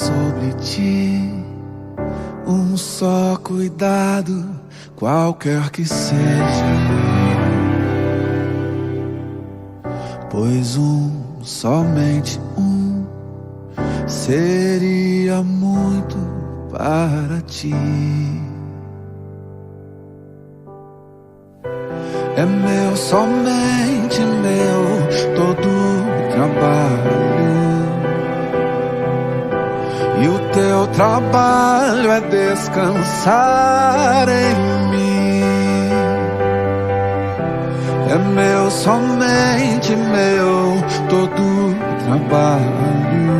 sobre ti um só cuidado, qualquer que seja, pois somente seria muito para ti. É meu, somente meu, todo o trabalho. E o teu trabalho é descansar em mim. É meu, somente meu, todo o trabalho.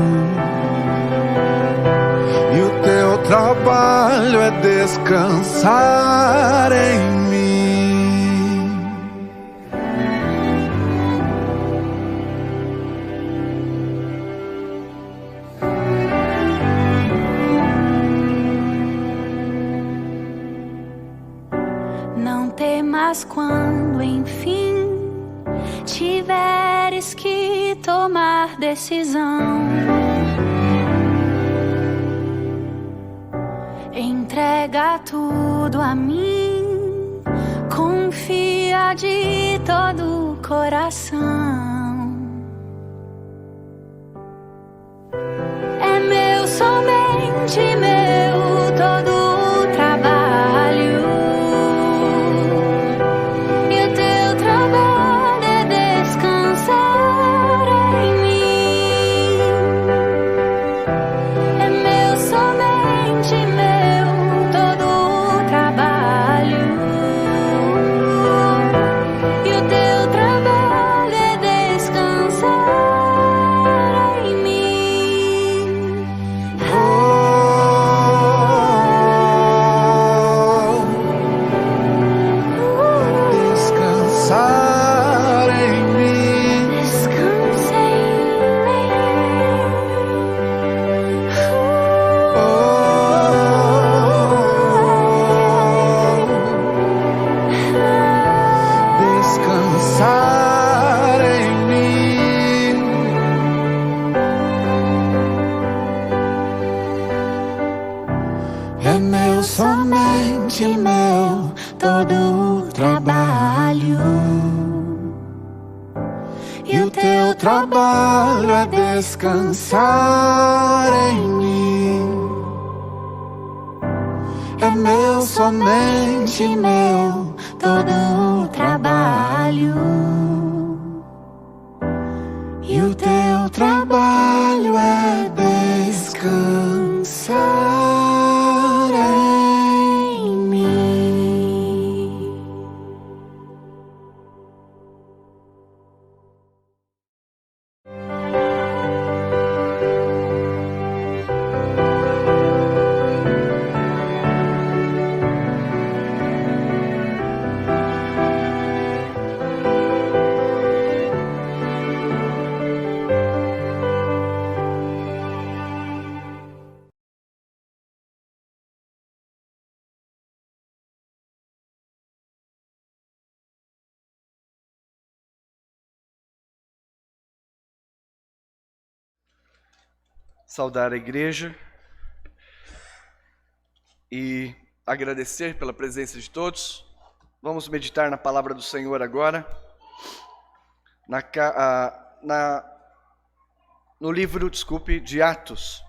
E o teu trabalho é descansar em mim. Não temas quando, enfim, tiveres que tomar decisão. Entrega tudo a mim, confia de todo o coração. É meu, somente meu, todo o trabalho. E o teu trabalho é descansar em mim. É meu, somente meu, todo o trabalho. E o teu trabalho é descansar em mim. Descansar em mim. Descansa em mim. Descansar em mim. É meu, somente meu, todo o trabalho. E o teu trabalho é descansar em mim. É meu, somente meu, todo o trabalho. E o teu trabalho é descansar em mim. Saudar a igreja e agradecer pela presença de todos. Vamos meditar na palavra do Senhor agora, no livro, de Atos.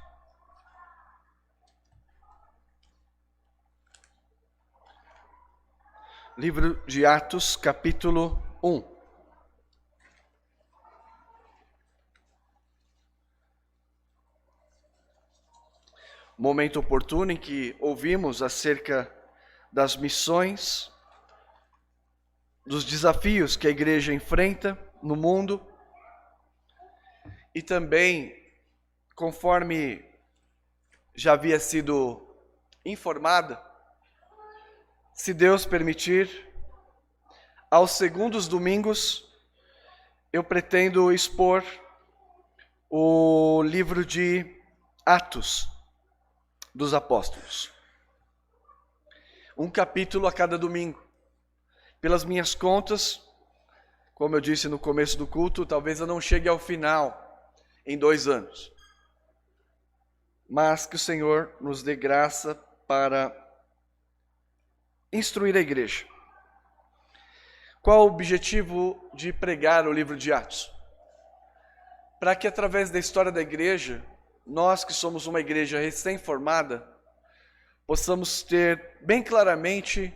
Livro de Atos, capítulo 1. Momento oportuno em que ouvimos acerca das missões, dos desafios que a igreja enfrenta no mundo e também, conforme já havia sido informada, se Deus permitir, aos segundos domingos eu pretendo expor o livro de Atos dos Apóstolos. Um capítulo a cada domingo. Pelas minhas contas, como eu disse no começo do culto, talvez eu não chegue ao final em 2 anos. mas que o Senhor nos dê graça para instruir a igreja. Qual o objetivo de pregar o livro de Atos? Para que através da história da igreja, nós que somos uma igreja recém-formada, possamos ter bem claramente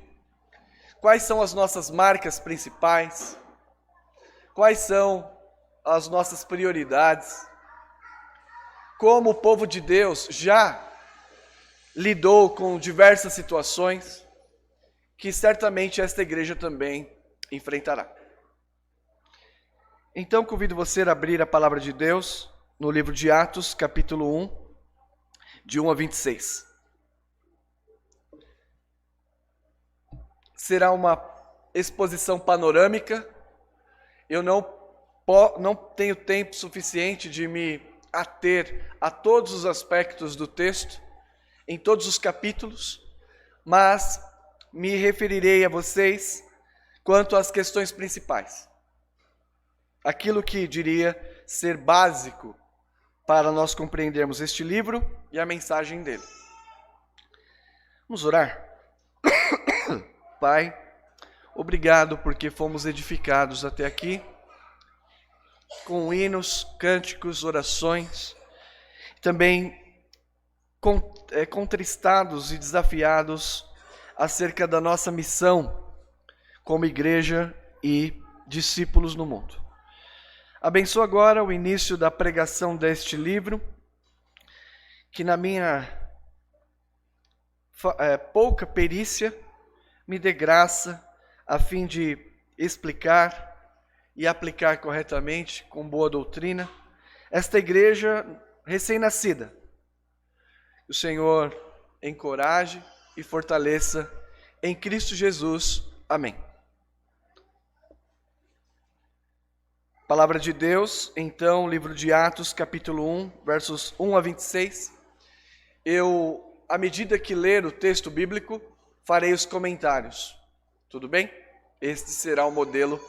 quais são as nossas marcas principais, quais são as nossas prioridades, como o povo de Deus já lidou com diversas situações, que certamente esta igreja também enfrentará. Então convido você a abrir a palavra de Deus no livro de Atos, capítulo 1, de 1 a 26. Será uma exposição panorâmica. Eu não tenho tempo suficiente de me ater a todos os aspectos do texto, em todos os capítulos, mas me referirei a vocês quanto às questões principais. Aquilo que diria ser básico para nós compreendermos este livro e a mensagem dele. Vamos orar? Pai, obrigado porque fomos edificados até aqui, com hinos, cânticos, orações, também contristados e desafiados acerca da nossa missão como igreja e discípulos no mundo. Abençoa agora o início da pregação deste livro, que na minha pouca perícia me dê graça a fim de explicar e aplicar corretamente, com boa doutrina, esta igreja recém-nascida. O Senhor encoraje e fortaleça em Cristo Jesus. Amém. Palavra de Deus, então, livro de Atos, capítulo 1, versos 1 a 26. Eu, à medida que ler o texto bíblico, farei os comentários. Tudo bem? Este será o modelo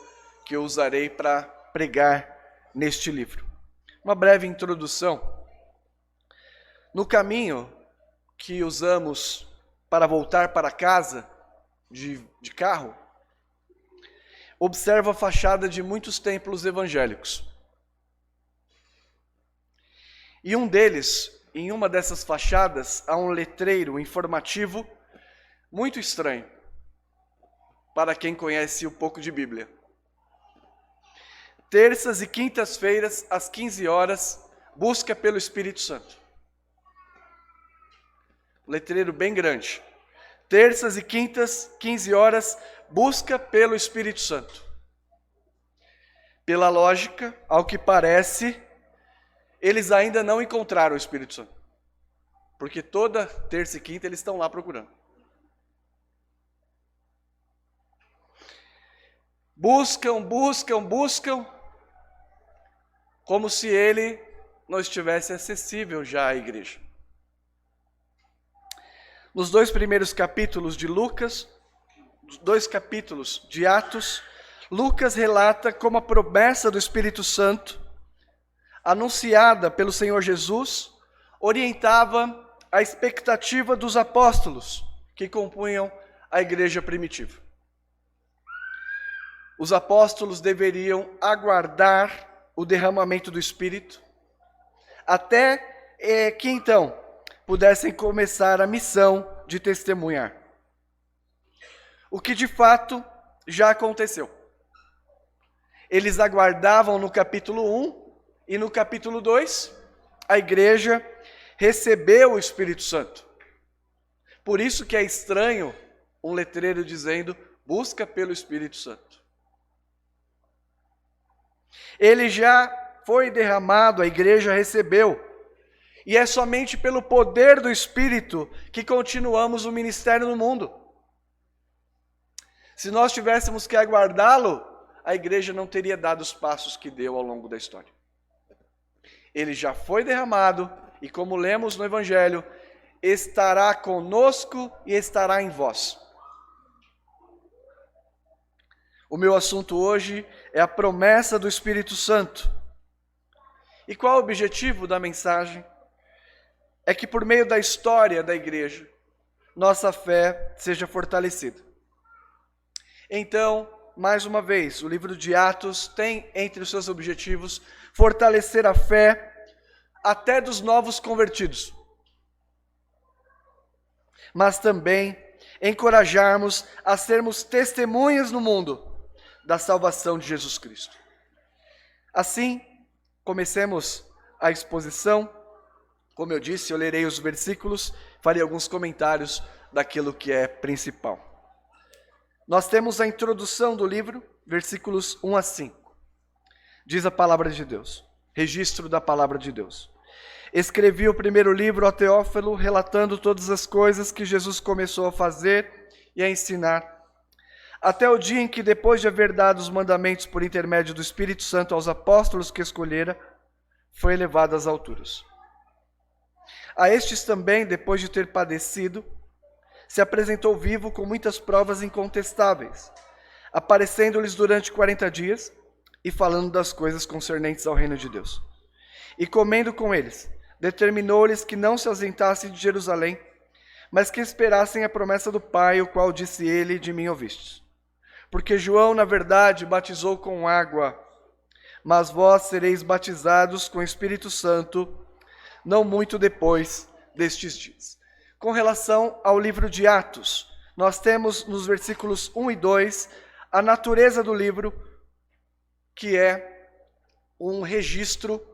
que eu usarei para pregar neste livro. Uma breve introdução. No caminho que usamos para voltar para casa de carro, observa a fachada de muitos templos evangélicos. E um deles, em uma dessas fachadas, há um letreiro informativo muito estranho, para quem conhece um pouco de Bíblia. Terças e quintas-feiras, às 15 horas, busca pelo Espírito Santo. Letreiro bem grande. Terças e quintas, 15 horas, busca pelo Espírito Santo. Pela lógica, ao que parece, eles ainda não encontraram o Espírito Santo. Porque toda terça e quinta eles estão lá procurando. Buscam, como se ele não estivesse acessível já à igreja. Nos 2 primeiros capítulos de Lucas, 2 capítulos de Atos, Lucas relata como a promessa do Espírito Santo, anunciada pelo Senhor Jesus, orientava a expectativa dos apóstolos que compunham a igreja primitiva. Os apóstolos deveriam aguardar o derramamento do Espírito, até que então pudessem começar a missão de testemunhar. O que de fato já aconteceu. Eles aguardavam no capítulo 1 e no capítulo 2, a igreja recebeu o Espírito Santo. Por isso que é estranho um letreiro dizendo, busca pelo Espírito Santo. Ele já foi derramado, a igreja recebeu. E é somente pelo poder do Espírito que continuamos o ministério no mundo. Se nós tivéssemos que aguardá-lo, a igreja não teria dado os passos que deu ao longo da história. Ele já foi derramado e, como lemos no Evangelho, estará conosco e estará em vós. O meu assunto hoje é a promessa do Espírito Santo. E qual é o objetivo da mensagem? é que por meio da história da igreja, nossa fé seja fortalecida. Então, mais uma vez, o livro de Atos tem entre os seus objetivos fortalecer a fé até dos novos convertidos, mas também encorajarmos a sermos testemunhas no mundo da salvação de Jesus Cristo. Assim, comecemos a exposição. Como eu disse, eu lerei os versículos, farei alguns comentários daquilo que é principal. Nós temos a introdução do livro, versículos 1 a 5. Diz a palavra de Deus, registro da palavra de Deus. Escrevi o primeiro livro, ó Teófilo, relatando todas as coisas que Jesus começou a fazer e a ensinar, até o dia em que, depois de haver dado os mandamentos por intermédio do Espírito Santo aos apóstolos que escolhera, foi elevado às alturas. A estes também, depois de ter padecido, se apresentou vivo com muitas provas incontestáveis, aparecendo-lhes durante 40 dias e falando das coisas concernentes ao reino de Deus. E comendo com eles, determinou-lhes que não se ausentassem de Jerusalém, mas que esperassem a promessa do Pai, o qual disse ele: de mim ouvistes. Porque João, na verdade, batizou com água, mas vós sereis batizados com o Espírito Santo, não muito depois destes dias. Com relação ao livro de Atos, nós temos nos versículos 1 e 2 a natureza do livro, que é um registro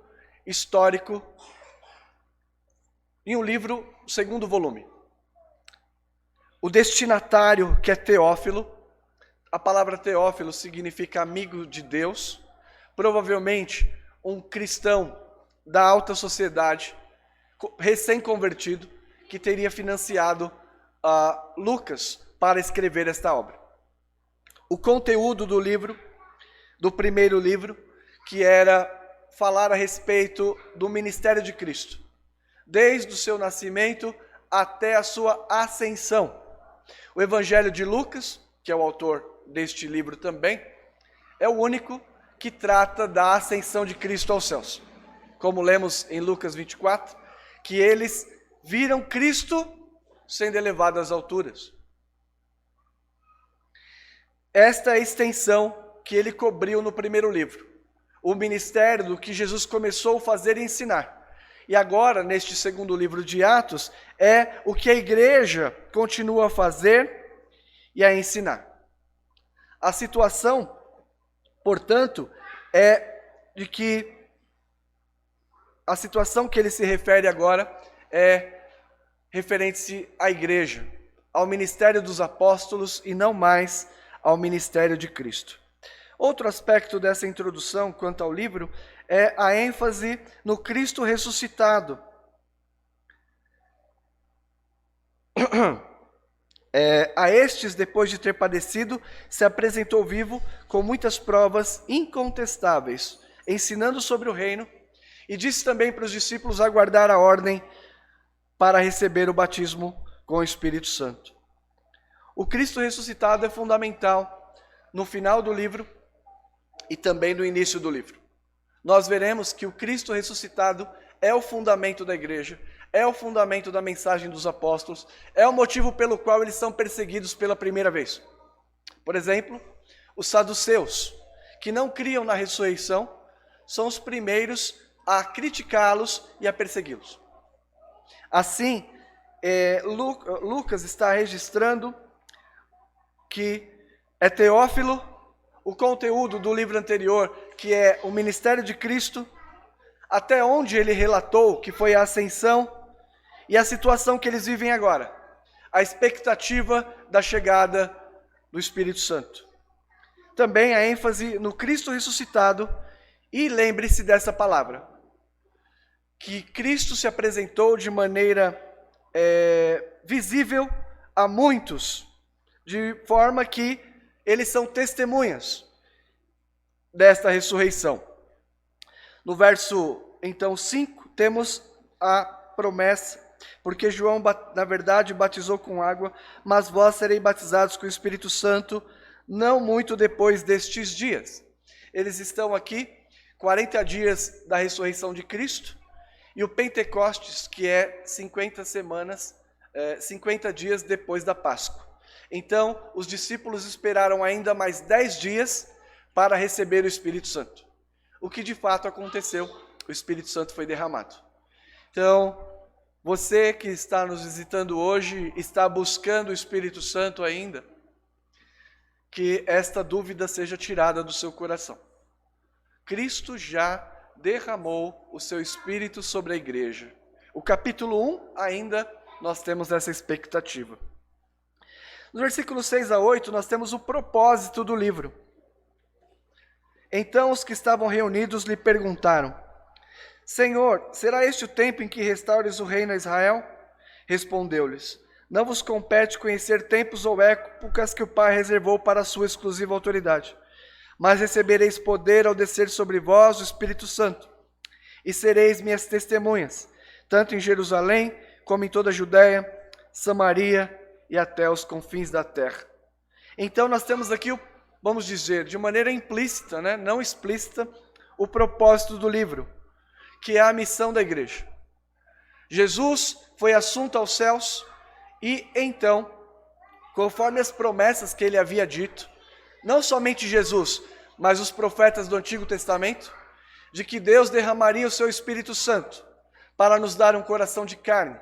histórico em um livro, segundo volume. O destinatário, que é Teófilo, a palavra Teófilo significa amigo de Deus, provavelmente um cristão da alta sociedade, recém-convertido, que teria financiado Lucas para escrever esta obra. O conteúdo do livro, do primeiro livro, que era falar a respeito do ministério de Cristo, desde o seu nascimento até a sua ascensão. O Evangelho de Lucas, que é o autor deste livro também, é o único que trata da ascensão de Cristo aos céus. Como lemos em Lucas 24, que eles viram Cristo sendo elevado às alturas. Esta é a extensão que ele cobriu no primeiro livro. O ministério do que Jesus começou a fazer e ensinar. E agora, neste segundo livro de Atos, é o que a igreja continua a fazer e a ensinar. A situação, portanto, é de que a situação que ele se refere agora é referente à igreja, ao ministério dos apóstolos e não mais ao ministério de Cristo. Outro aspecto dessa introdução quanto ao livro é a ênfase no Cristo ressuscitado. A estes, depois de ter padecido, se apresentou vivo com muitas provas incontestáveis, ensinando sobre o reino, e disse também para os discípulos aguardar a ordem para receber o batismo com o Espírito Santo. O Cristo ressuscitado é fundamental no final do livro e também no início do livro. Nós veremos que o Cristo ressuscitado é o fundamento da igreja, é o fundamento da mensagem dos apóstolos, é o motivo pelo qual eles são perseguidos pela primeira vez. Por exemplo, os saduceus, que não criam na ressurreição, são os primeiros a criticá-los e a persegui-los. Assim, Lucas está registrando que é Teófilo, o conteúdo do livro anterior, que é o ministério de Cristo, até onde ele relatou que foi a ascensão e a situação que eles vivem agora, a expectativa da chegada do Espírito Santo. Também a ênfase no Cristo ressuscitado, e lembre-se dessa palavra, que Cristo se apresentou de maneira visível a muitos, de forma que eles são testemunhas desta ressurreição. No verso, então, 5, temos a promessa, porque João, na verdade, batizou com água, mas vós sereis batizados com o Espírito Santo, não muito depois destes dias. Eles estão aqui, 40 dias da ressurreição de Cristo, e o Pentecostes, que é 50 dias depois da Páscoa. Então, os discípulos esperaram ainda mais 10 dias para receber o Espírito Santo. O que de fato aconteceu, o Espírito Santo foi derramado. Então, você que está nos visitando hoje, está buscando o Espírito Santo ainda, que esta dúvida seja tirada do seu coração. Cristo já derramou o seu Espírito sobre a igreja. O capítulo 1, ainda nós temos essa expectativa. No versículo 6 a 8, nós temos o propósito do livro. Então os que estavam reunidos lhe perguntaram: Senhor, será este o tempo em que restaures o reino a Israel? Respondeu-lhes: Não vos compete conhecer tempos ou épocas que o Pai reservou para a sua exclusiva autoridade. Mas recebereis poder ao descer sobre vós o Espírito Santo, e sereis minhas testemunhas, tanto em Jerusalém, como em toda a Judéia, Samaria e até os confins da terra. Então nós temos aqui, vamos dizer, de maneira implícita, não explícita, o propósito do livro, que é a missão da igreja. Jesus foi assunto aos céus e então, conforme as promessas que ele havia dito, não somente Jesus, mas os profetas do Antigo Testamento, de que Deus derramaria o seu Espírito Santo para nos dar um coração de carne,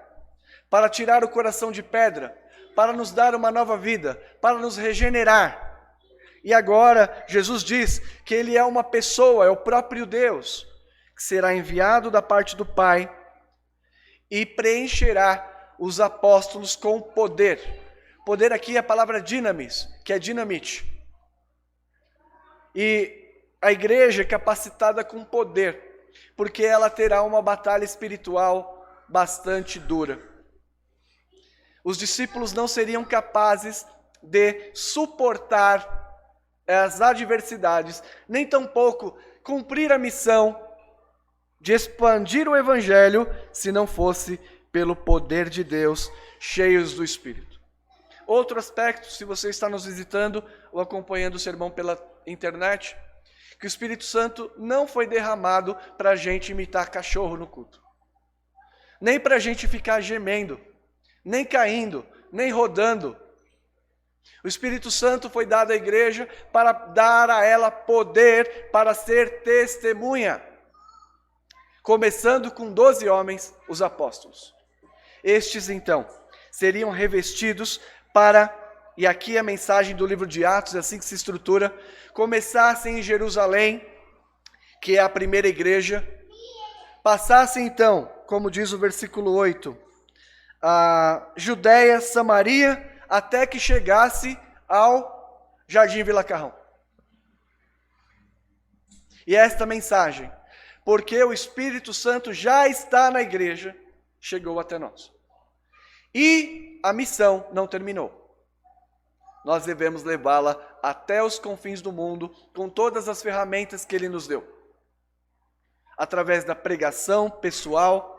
para tirar o coração de pedra, para nos dar uma nova vida, para nos regenerar. E agora Jesus diz que ele é uma pessoa, é o próprio Deus, que será enviado da parte do Pai e preencherá os apóstolos com poder. Poder aqui é a palavra dinamis, que é dinamite. E a igreja é capacitada com poder, porque ela terá uma batalha espiritual bastante dura. Os discípulos não seriam capazes de suportar as adversidades, nem tampouco cumprir a missão de expandir o evangelho, se não fosse pelo poder de Deus, cheios do Espírito. Outro aspecto, se você está nos visitando ou acompanhando o sermão pela internet, que o Espírito Santo não foi derramado para a gente imitar cachorro no culto, nem para a gente ficar gemendo, nem caindo, nem rodando. O Espírito Santo foi dado à igreja para dar a ela poder para ser testemunha, começando com 12 homens, os apóstolos. Estes, então, seriam revestidos para, e aqui a mensagem do livro de Atos, é assim que se estrutura, começassem em Jerusalém, que é a primeira igreja, passassem então, como diz o versículo 8, a Judéia, Samaria, até que chegasse ao Jardim Vila Carrão. E esta mensagem, porque o Espírito Santo já está na igreja, chegou até nós. E a missão não terminou. Nós devemos levá-la até os confins do mundo, com todas as ferramentas que Ele nos deu. Através da pregação pessoal,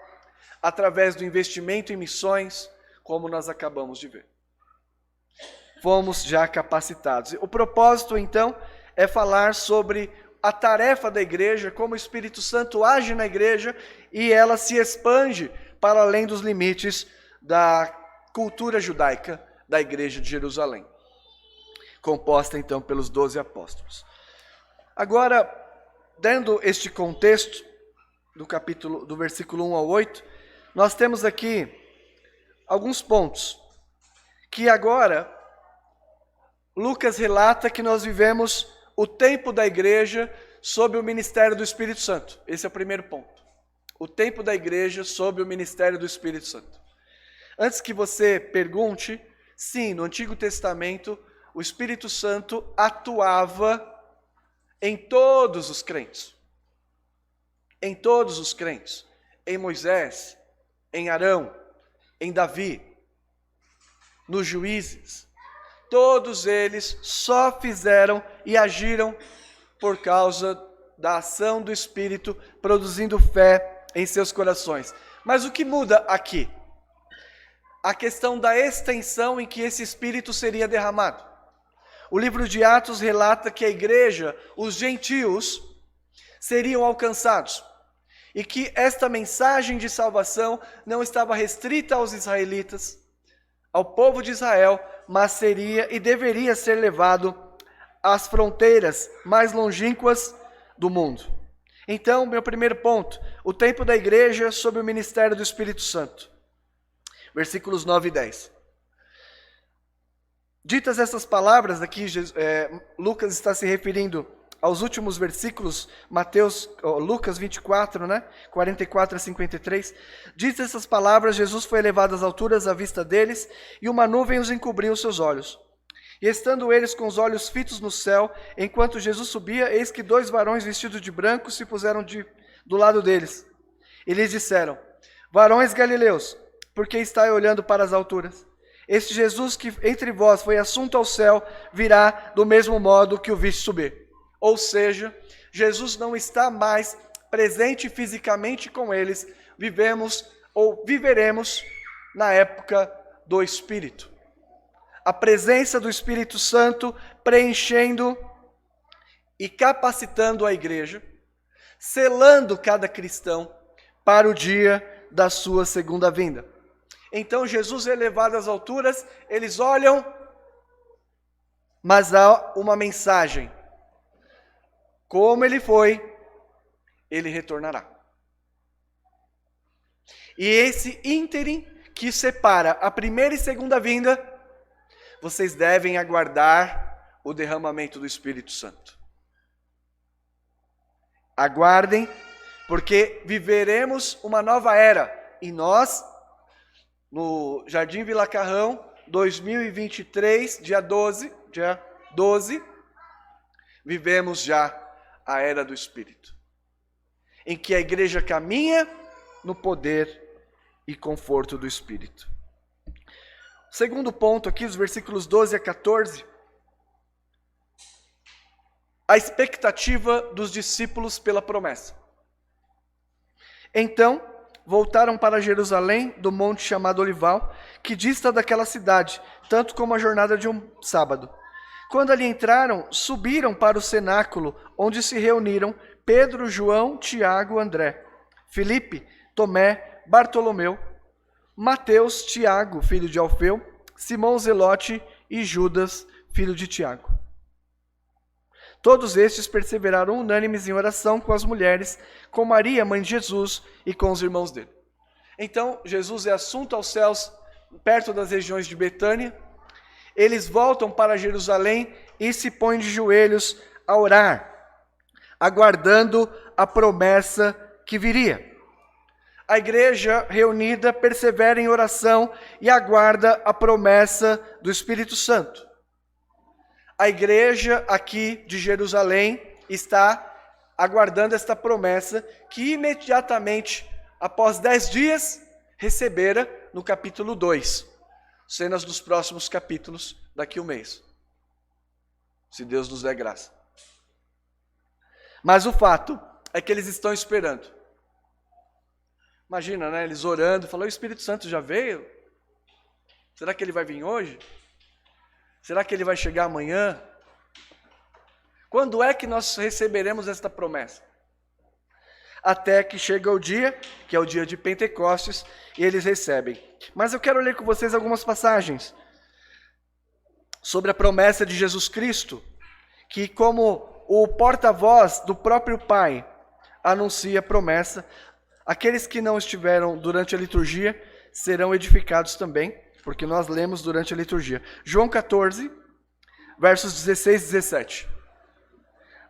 através do investimento em missões, como nós acabamos de ver. Fomos já capacitados. O propósito, então, é falar sobre a tarefa da igreja, como o Espírito Santo age na igreja e ela se expande para além dos limites da cultura judaica da igreja de Jerusalém, composta então pelos 12 apóstolos. Agora, dando este contexto do versículo 1 ao 8, nós temos aqui alguns pontos que agora Lucas relata que nós vivemos o tempo da igreja sob o ministério do Espírito Santo. Esse é o primeiro ponto. O tempo da igreja sob o ministério do Espírito Santo. Antes que você pergunte, sim, no Antigo Testamento, o Espírito Santo atuava em todos os crentes. Em todos os crentes. Em Moisés, em Arão, em Davi, nos juízes. Todos eles só fizeram e agiram por causa da ação do Espírito, produzindo fé em seus corações. Mas o que muda aqui? A questão da extensão em que esse Espírito seria derramado. O livro de Atos relata que a igreja, os gentios, seriam alcançados. e que esta mensagem de salvação não estava restrita aos israelitas, ao povo de Israel, mas seria e deveria ser levado às fronteiras mais longínquas do mundo. Então, meu primeiro ponto, o tempo da igreja sob o ministério do Espírito Santo. Versículos 9 e 10. Ditas essas palavras, aqui Lucas está se referindo aos últimos versículos, Lucas 24, 44 a 53. Ditas essas palavras, Jesus foi elevado às alturas à vista deles, e uma nuvem os encobriu os seus olhos. E estando eles com os olhos fitos no céu, enquanto Jesus subia, eis que 2 varões vestidos de branco se puseram do lado deles. E lhes disseram: varões galileus, por que estáis olhando para as alturas? Este Jesus que entre vós foi assunto ao céu, virá do mesmo modo que o viste subir. Ou seja, Jesus não está mais presente fisicamente com eles, viveremos na época do Espírito. A presença do Espírito Santo preenchendo e capacitando a igreja, selando cada cristão para o dia da sua segunda vinda. Então Jesus é elevado às alturas, eles olham, mas há uma mensagem. Como ele foi, ele retornará. E esse ínterim que separa a primeira e segunda vinda, vocês devem aguardar o derramamento do Espírito Santo. Aguardem, porque viveremos uma nova era. E nós, no Jardim Vila Carrão, 2023, dia 12, vivemos já a era do Espírito, em que a igreja caminha no poder e conforto do Espírito. Segundo ponto aqui, os versículos 12 a 14, a expectativa dos discípulos pela promessa. Então, voltaram para Jerusalém, do monte chamado Olival, que dista daquela cidade, tanto como a jornada de um sábado. Quando ali entraram, subiram para o cenáculo, onde se reuniram Pedro, João, Tiago, André, Filipe, Tomé, Bartolomeu, Mateus, Tiago, filho de Alfeu, Simão Zelote e Judas, filho de Tiago. Todos estes perseveraram unânimes em oração com as mulheres, com Maria, mãe de Jesus, e com os irmãos dele. Então, Jesus é assunto aos céus, perto das regiões de Betânia. Eles voltam para Jerusalém e se põem de joelhos a orar, aguardando a promessa que viria. A igreja reunida persevera em oração e aguarda a promessa do Espírito Santo. A igreja aqui de Jerusalém está aguardando esta promessa que imediatamente, após 10 dias, recebera no capítulo 2. Cenas dos próximos capítulos daqui a um mês, se Deus nos der graça. Mas o fato é que eles estão esperando. Imagina, eles orando, falando: o Espírito Santo já veio? Será que ele vai vir hoje? Será que ele vai chegar amanhã? Quando é que nós receberemos esta promessa? Até que chega o dia, que é o dia de Pentecostes, e eles recebem. Mas eu quero ler com vocês algumas passagens sobre a promessa de Jesus Cristo, que como o porta-voz do próprio Pai anuncia a promessa. Aqueles que não estiveram durante a liturgia serão edificados também, porque nós lemos durante a liturgia. João 14, versos 16 e 17.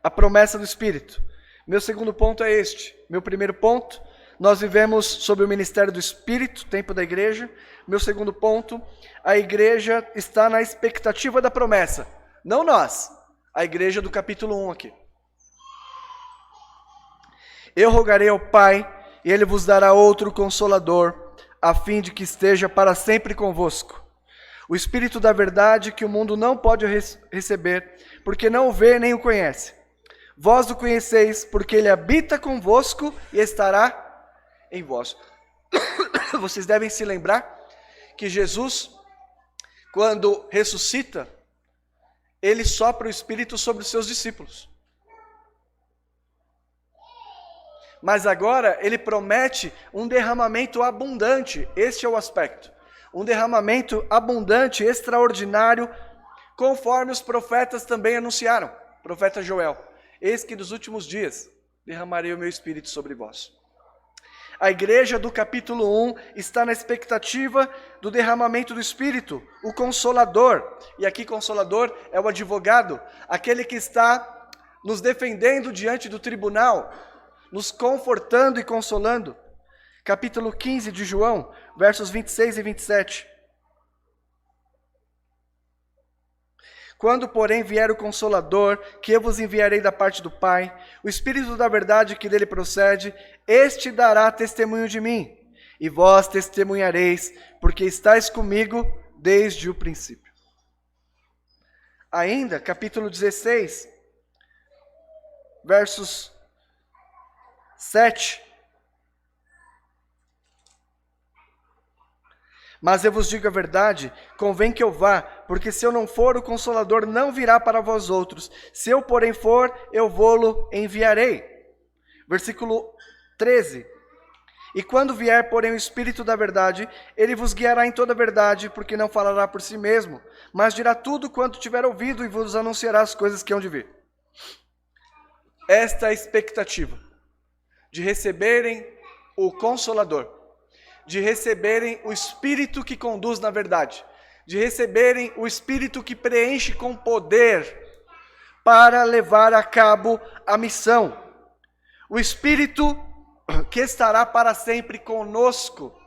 A promessa do Espírito. Meu segundo ponto é este. Meu primeiro ponto, nós vivemos sob o ministério do Espírito, tempo da igreja. Meu segundo ponto, a igreja está na expectativa da promessa. Não nós, a igreja do capítulo 1 aqui. Eu rogarei ao Pai, e Ele vos dará outro Consolador, a fim de que esteja para sempre convosco. O Espírito da verdade que o mundo não pode receber, porque não o vê nem o conhece. Vós o conheceis, porque Ele habita convosco e estará em vós. Vocês devem se lembrar que Jesus, quando ressuscita, Ele sopra o Espírito sobre os seus discípulos. Mas agora ele promete um derramamento abundante. Este é o aspecto. Um derramamento abundante, extraordinário, conforme os profetas também anunciaram. Profeta Joel: eis que nos últimos dias derramarei o meu espírito sobre vós. A igreja do capítulo 1 está na expectativa do derramamento do Espírito, o Consolador. E aqui Consolador é o advogado, aquele que está nos defendendo diante do tribunal, nos confortando e consolando. Capítulo 15 de João, versos 26 e 27. Quando, porém, vier o Consolador, que eu vos enviarei da parte do Pai, o Espírito da verdade que dele procede, este dará testemunho de mim, e vós testemunhareis, porque estáis comigo desde o princípio. Ainda, capítulo 16, versos 7. Mas eu vos digo a verdade, convém que eu vá, porque se eu não for, o Consolador não virá para vós outros. Se eu, porém, for, eu vô-lo enviarei. Versículo 13. E quando vier, porém, o Espírito da verdade, ele vos guiará em toda a verdade, porque não falará por si mesmo, mas dirá tudo quanto tiver ouvido e vos anunciará as coisas que hão de vir. Esta é a expectativa de receberem o Consolador, de receberem o Espírito que conduz na verdade, de receberem o Espírito que preenche com poder para levar a cabo a missão. O Espírito que estará para sempre conosco.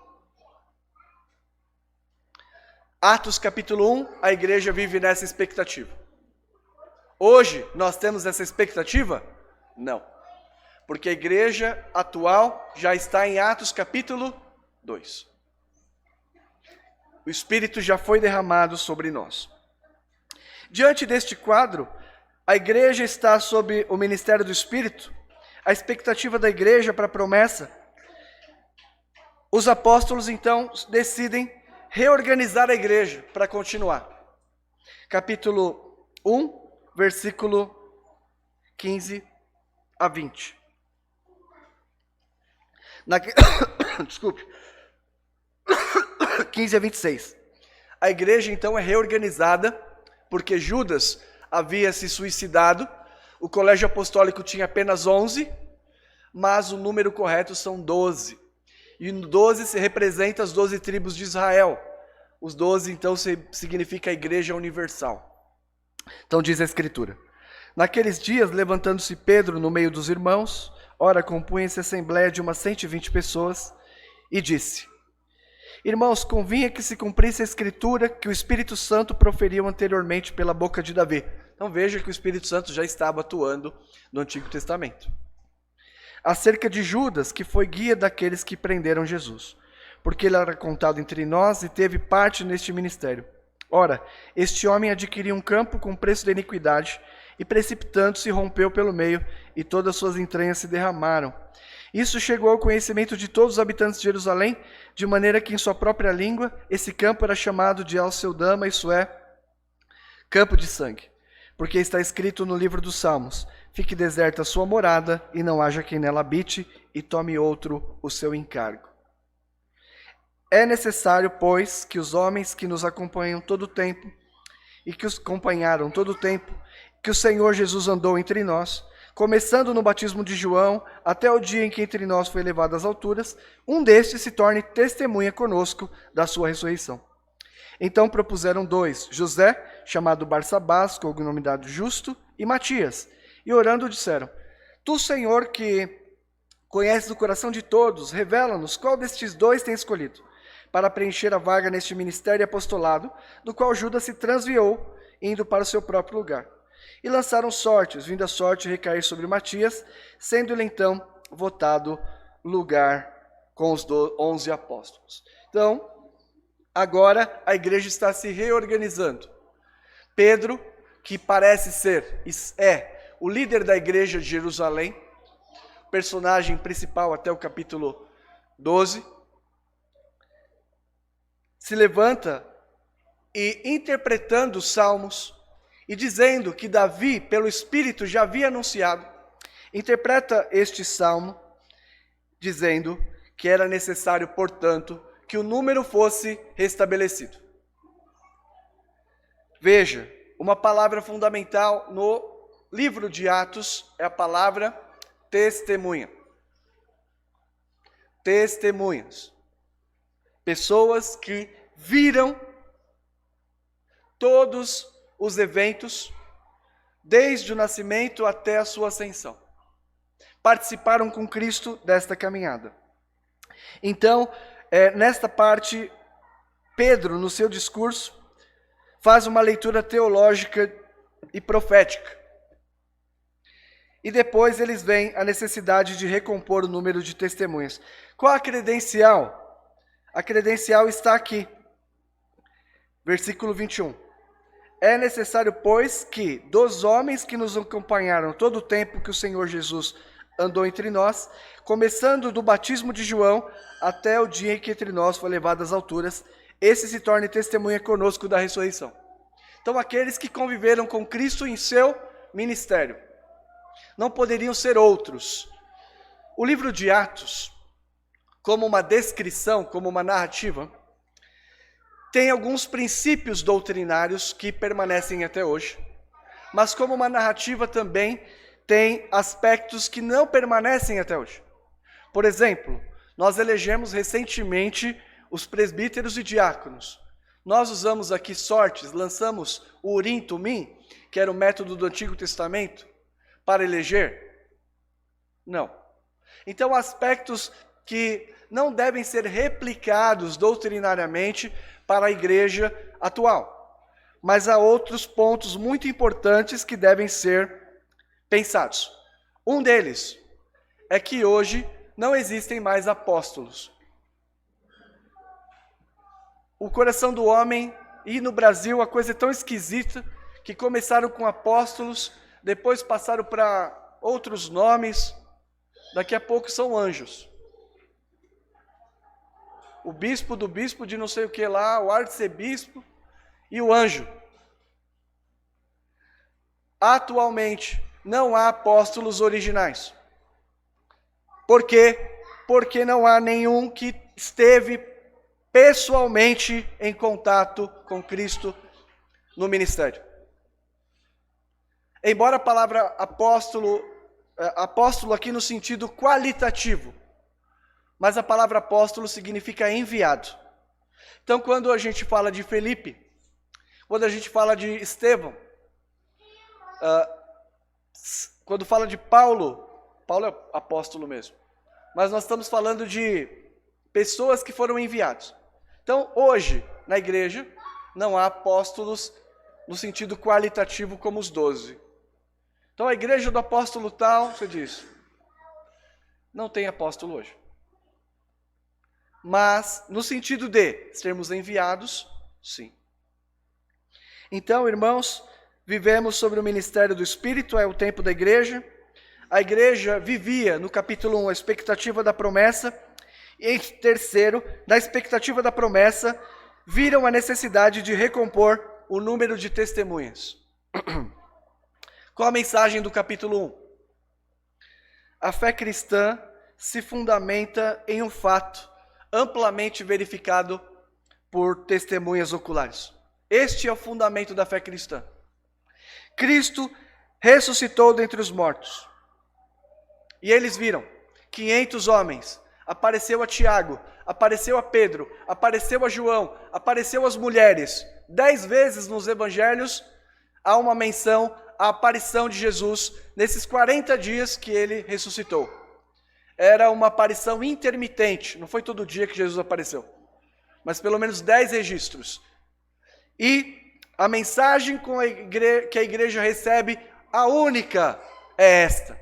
Atos capítulo 1, a igreja vive nessa expectativa. Hoje nós temos essa expectativa? Não. Porque a igreja atual já está em Atos capítulo 2. O Espírito já foi derramado sobre nós. Diante deste quadro, a igreja está sob o ministério do Espírito. A expectativa da igreja para a promessa. Os apóstolos, então, decidem reorganizar a igreja para continuar. Capítulo 1, versículo 15 a 20. Desculpe. 15 a 26. A igreja, então, é reorganizada, porque Judas havia se suicidado. O colégio apostólico tinha apenas 11, mas o número correto são 12. E no 12 se representa as 12 tribos de Israel. Os 12, então, significa a igreja universal. Então diz a Escritura: naqueles dias, levantando-se Pedro no meio dos irmãos, ora compunha-se a assembleia de umas 120 pessoas, e disse: irmãos, convinha que se cumprisse a Escritura que o Espírito Santo proferiu anteriormente pela boca de Davi. Então veja que o Espírito Santo já estava atuando no Antigo Testamento. Acerca de Judas, que foi guia daqueles que prenderam Jesus, porque ele era contado entre nós e teve parte neste ministério. Ora, este homem adquiriu um campo com preço de iniquidade, e precipitando-se rompeu pelo meio, e todas suas entranhas se derramaram. Isso chegou ao conhecimento de todos os habitantes de Jerusalém, de maneira que em sua própria língua esse campo era chamado de Alceudama, isso é, campo de sangue. Porque está escrito no livro dos Salmos: fique deserta a sua morada, e não haja quem nela habite, e tome outro o seu encargo. É necessário, pois, que os homens que nos acompanham todo o tempo, e que os acompanharam todo o tempo, que o Senhor Jesus andou entre nós, começando no batismo de João, até o dia em que entre nós foi elevado às alturas, um destes se torne testemunha conosco da sua ressurreição. Então propuseram 2, José, chamado Barsabás, cognominado Justo, e Matias, e orando disseram: tu, Senhor, que conheces o coração de todos, revela-nos qual destes 2 tem escolhido, para preencher a vaga neste ministério e apostolado, do qual Judas se transviou, indo para o seu próprio lugar. E lançaram sortes, vindo a sorte recair sobre Matias, sendo-lhe então votado lugar com os 11 apóstolos. Então, agora a igreja está se reorganizando. Pedro, que parece ser, é o líder da igreja de Jerusalém, personagem principal até o capítulo 12, se levanta e, interpretando os salmos e dizendo que Davi, pelo Espírito, já havia anunciado, interpreta este salmo dizendo que era necessário, portanto, que o número fosse restabelecido. Veja, uma palavra fundamental no livro de Atos é a palavra testemunha. Testemunhas. Pessoas que viram todos os eventos, desde o nascimento até a sua ascensão. Participaram com Cristo desta caminhada. Então, nesta parte, Pedro, no seu discurso, faz uma leitura teológica e profética. E depois eles veem a necessidade de recompor o número de testemunhas. Qual a credencial? A credencial está aqui. Versículo 21. É necessário, pois, que dos homens que nos acompanharam todo o tempo que o Senhor Jesus andou entre nós, começando do batismo de João até o dia em que entre nós foi levado às alturas, esse se torne testemunha conosco da ressurreição. Então, aqueles que conviveram com Cristo em seu ministério. Não poderiam ser outros. O livro de Atos, como uma descrição, como uma narrativa, tem alguns princípios doutrinários que permanecem até hoje, mas como uma narrativa também tem aspectos que não permanecem até hoje. Por exemplo, nós elegemos recentemente os presbíteros e diáconos. Nós usamos aqui sortes, lançamos o Urim Tumim, que era o método do Antigo Testamento, para eleger? Não. Então, aspectos que não devem ser replicados doutrinariamente para a igreja atual. Mas há outros pontos muito importantes que devem ser pensados. Um deles é que hoje não existem mais apóstolos. O coração do homem, e no Brasil a coisa é tão esquisita, que começaram com apóstolos, depois passaram para outros nomes, daqui a pouco são anjos. O bispo do bispo de não sei o que lá, o arcebispo e o anjo. Atualmente, não há apóstolos originais. Por quê? Porque não há nenhum que esteve pessoalmente em contato com Cristo no ministério. Embora a palavra apóstolo aqui no sentido qualitativo, mas a palavra apóstolo significa enviado. Então, quando a gente fala de Felipe, quando a gente fala de Estevão, quando fala de Paulo é apóstolo mesmo, mas nós estamos falando de pessoas que foram enviados. Então, hoje, na igreja, não há apóstolos no sentido qualitativo como os 12. Então, a igreja do apóstolo tal, você diz, não tem apóstolo hoje. Mas, no sentido de sermos enviados, sim. Então, irmãos, vivemos sobre o ministério do Espírito, é o tempo da igreja. A igreja vivia, no capítulo 1, a expectativa da promessa. E, em terceiro, da expectativa da promessa, viram a necessidade de recompor o número de testemunhas. Qual a mensagem do capítulo 1? A fé cristã se fundamenta em um fato amplamente verificado por testemunhas oculares. Este é o fundamento da fé cristã. Cristo ressuscitou dentre os mortos. E eles viram 500 homens. Apareceu a Tiago, apareceu a Pedro, apareceu a João, apareceu as mulheres. 10 vezes nos evangelhos há uma menção à aparição de Jesus nesses 40 dias que ele ressuscitou. Era uma aparição intermitente, não foi todo dia que Jesus apareceu, mas pelo menos 10 registros. E a mensagem que a igreja recebe, a única, é esta: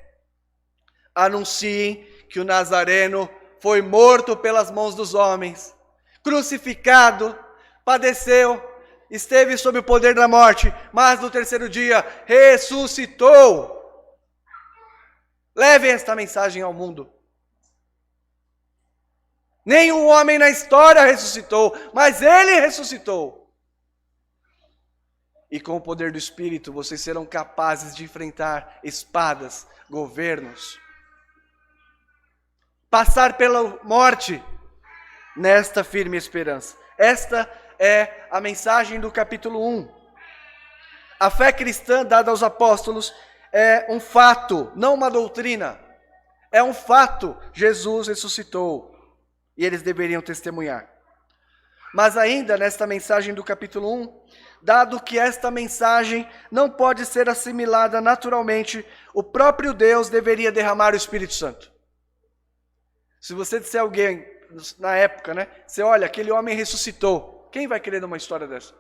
anunciem que o Nazareno foi morto pelas mãos dos homens, crucificado, padeceu, esteve sob o poder da morte, mas no terceiro dia ressuscitou. Levem esta mensagem ao mundo. Nenhum homem na história ressuscitou, mas ele ressuscitou. E com o poder do Espírito, vocês serão capazes de enfrentar espadas, governos, passar pela morte nesta firme esperança. Esta é a mensagem do capítulo 1. A fé cristã dada aos apóstolos é um fato, não uma doutrina. É um fato. Jesus ressuscitou e eles deveriam testemunhar. Mas ainda nesta mensagem do capítulo 1, dado que esta mensagem não pode ser assimilada naturalmente, o próprio Deus deveria derramar o Espírito Santo. Se você disser a alguém, na época, né? Você olha, aquele homem ressuscitou. Quem vai crer numa história dessa?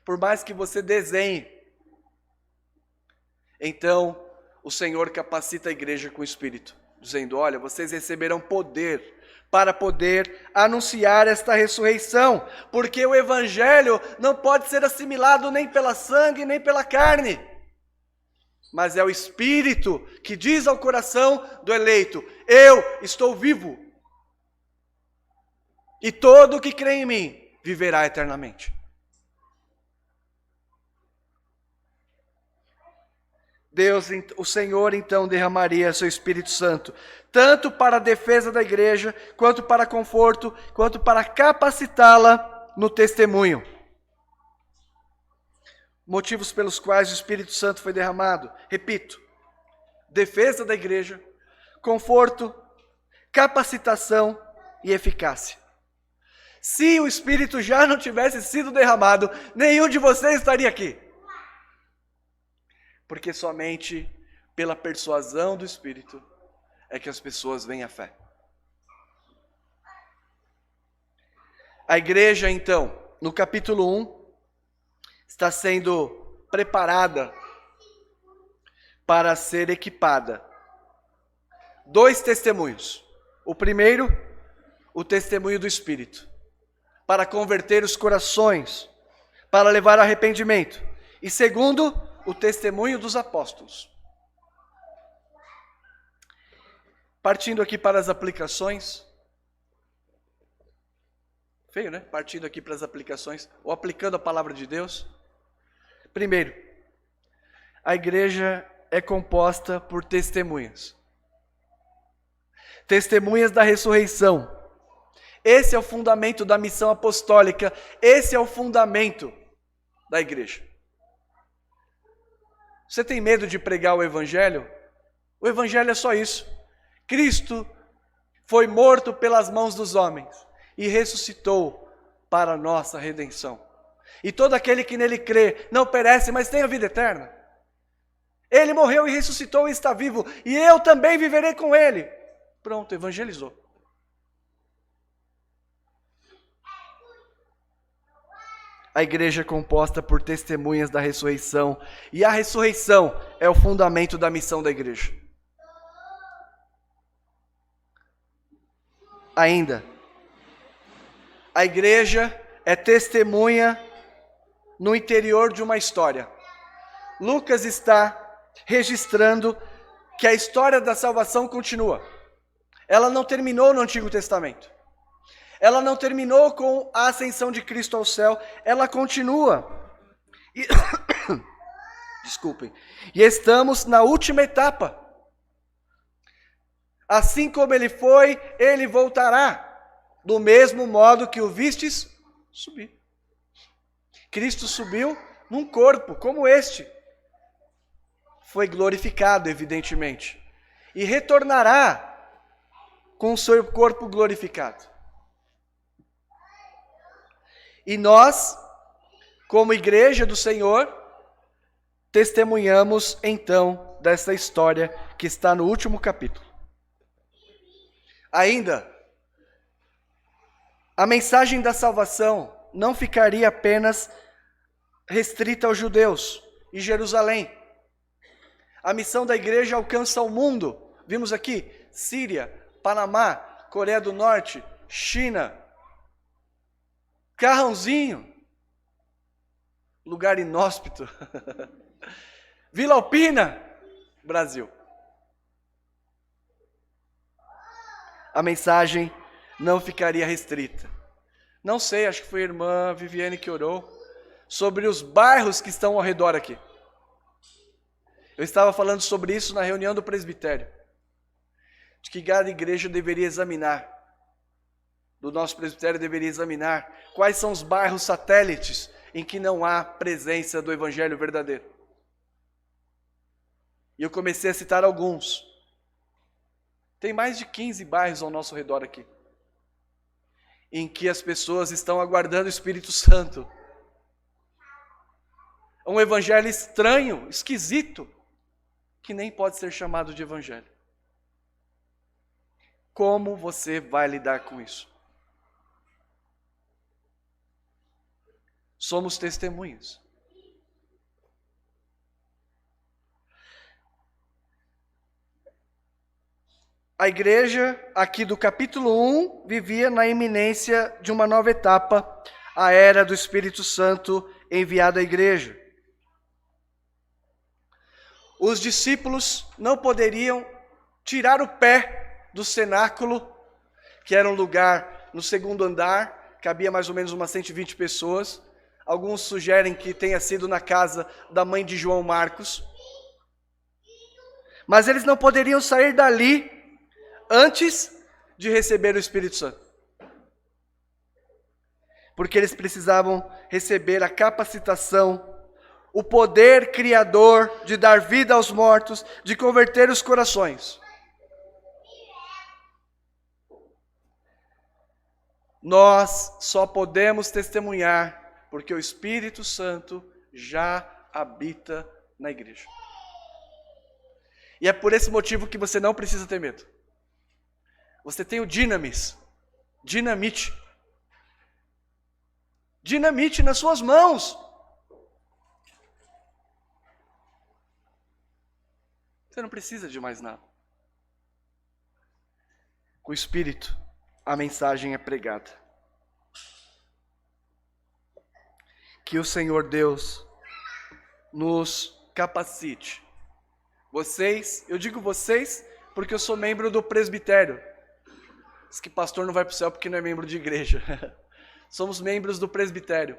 Por mais que você desenhe. Então, o Senhor capacita a igreja com o Espírito, dizendo, olha, vocês receberão poder para poder anunciar esta ressurreição, porque o Evangelho não pode ser assimilado nem pela sangue, nem pela carne, mas é o Espírito que diz ao coração do eleito, eu estou vivo, e todo que crê em mim viverá eternamente. Deus, o Senhor, então, derramaria seu Espírito Santo, tanto para a defesa da igreja, quanto para conforto, quanto para capacitá-la no testemunho. Motivos pelos quais o Espírito Santo foi derramado. Repito, defesa da igreja, conforto, capacitação e eficácia. Se o Espírito já não tivesse sido derramado, nenhum de vocês estaria aqui. Porque somente pela persuasão do Espírito é que as pessoas vêm à fé. A igreja, então, no capítulo 1, está sendo preparada para ser equipada. 2 testemunhos. O primeiro, o testemunho do Espírito, para converter os corações, para levar arrependimento. E segundo, o testemunho dos apóstolos. Partindo aqui para as aplicações. Feio, né? Partindo aqui para as aplicações, ou aplicando a palavra de Deus. Primeiro, a igreja é composta por testemunhas. Testemunhas da ressurreição. Esse é o fundamento da missão apostólica. Esse é o fundamento da igreja. Você tem medo de pregar o Evangelho? O Evangelho é só isso. Cristo foi morto pelas mãos dos homens e ressuscitou para a nossa redenção. E todo aquele que nele crê não perece, mas tem a vida eterna. Ele morreu e ressuscitou e está vivo, e eu também viverei com ele. Pronto, evangelizou. A igreja é composta por testemunhas da ressurreição. E a ressurreição é o fundamento da missão da igreja. Ainda, a igreja é testemunha no interior de uma história. Lucas está registrando que a história da salvação continua. Ela não terminou no Antigo Testamento. Ela não terminou com a ascensão de Cristo ao céu, ela continua. Desculpem. E estamos na última etapa. Assim como ele foi, ele voltará, do mesmo modo que o vistes subir. Cristo subiu num corpo como este. Foi glorificado, evidentemente. E retornará com o seu corpo glorificado. E nós, como igreja do Senhor, testemunhamos então dessa história que está no último capítulo. Ainda, a mensagem da salvação não ficaria apenas restrita aos judeus e Jerusalém. A missão da igreja alcança o mundo. Vimos aqui, Síria, Panamá, Coreia do Norte, China, Carrãozinho, lugar inóspito, Vila Alpina, Brasil. A mensagem não ficaria restrita. Não sei, acho que foi a irmã Viviane que orou sobre os bairros que estão ao redor aqui. Eu estava falando sobre isso na reunião do presbitério. de que cada igreja deveria examinar, do nosso presbitério deveria examinar quais são os bairros satélites em que não há presença do evangelho verdadeiro. E eu comecei a citar alguns. Tem mais de 15 bairros ao nosso redor aqui, em que as pessoas estão aguardando o Espírito Santo. É um evangelho estranho, esquisito, que nem pode ser chamado de evangelho. Como você vai lidar com isso? Somos testemunhas. A igreja, aqui do capítulo 1, vivia na iminência de uma nova etapa, a era do Espírito Santo enviado à igreja. Os discípulos não poderiam tirar o pé do cenáculo, que era um lugar no segundo andar, cabia mais ou menos umas 120 pessoas. Alguns sugerem que tenha sido na casa da mãe de João Marcos. Mas eles não poderiam sair dali antes de receber o Espírito Santo. Porque eles precisavam receber a capacitação, o poder criador de dar vida aos mortos, de converter os corações. Nós só podemos testemunhar porque o Espírito Santo já habita na igreja. E é por esse motivo que você não precisa ter medo. Você tem o dinamite nas suas mãos. Você não precisa de mais nada. Com o Espírito, a mensagem é pregada. Que o Senhor Deus nos capacite. Vocês, eu digo vocês porque eu sou membro do presbitério. Diz que pastor não vai para o céu porque não é membro de igreja. Somos membros do presbitério.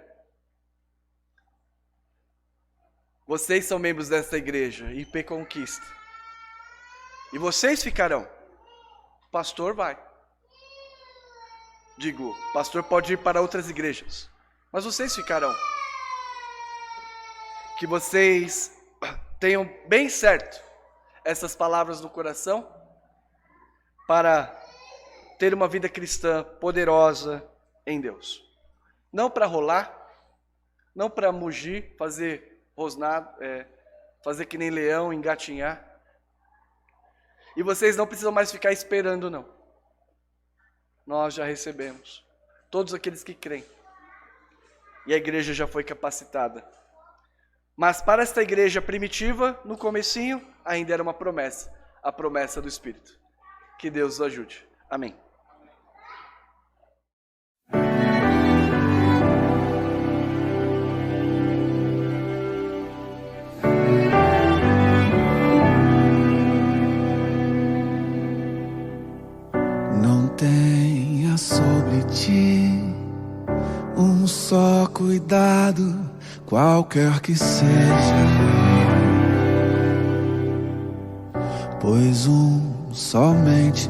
Vocês são membros desta igreja, IP Conquista. E vocês ficarão. O pastor vai. Digo, o pastor pode ir para outras igrejas. Mas vocês ficarão. Que vocês tenham bem certo essas palavras no coração para ter uma vida cristã poderosa em Deus. Não para rolar, não para mugir, fazer rosnado, fazer que nem leão, engatinhar. E vocês não precisam mais ficar esperando, não. Nós já recebemos. Todos aqueles que creem. E a igreja já foi capacitada. Mas para esta igreja primitiva, no comecinho, ainda era uma promessa. A promessa do Espírito. Que Deus os ajude. Amém. Não tenha sobre ti um só cuidado, qualquer que seja, pois somente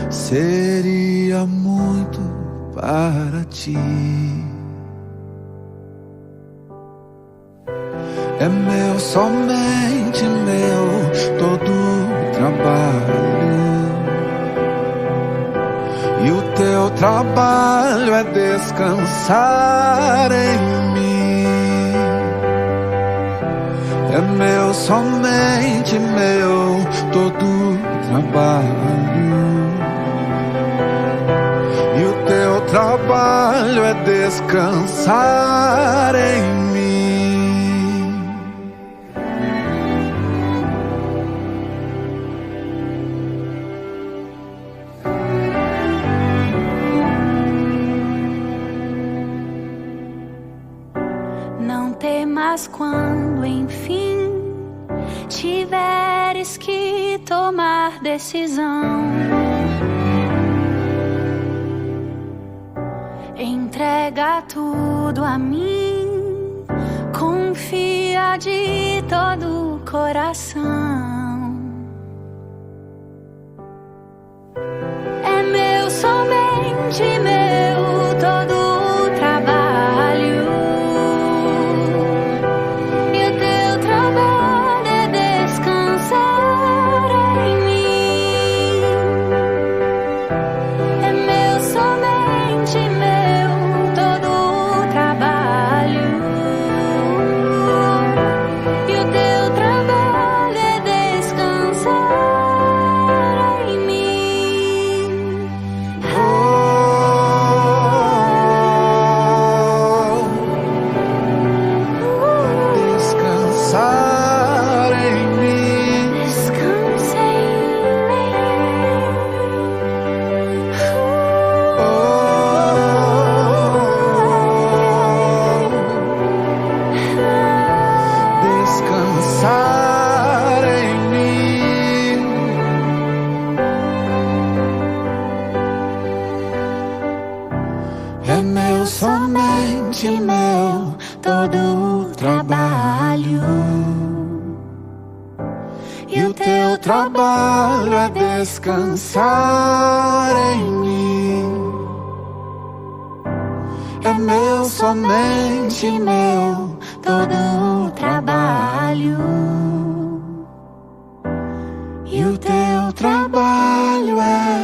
seria muito para ti. É meu, somente meu, todo o trabalho. E o teu trabalho é descansar em mim. É meu, somente meu, todo o trabalho. E o teu trabalho é descansar em mim. Não temas quando, enfim, tiveres que tomar decisão. Entrega tudo a mim, confia de todo o coração. É meu, somente meu, todo o trabalho. E o teu trabalho é descansar em mim. É meu, somente meu, todo o trabalho. E o teu trabalho é descansar em mim. Descansar em mim. Descansa em mim. Descansar em mim. É meu, somente meu, todo o trabalho. E o teu trabalho é descansar em mim. É meu, somente meu, todo o trabalho. E o teu trabalho é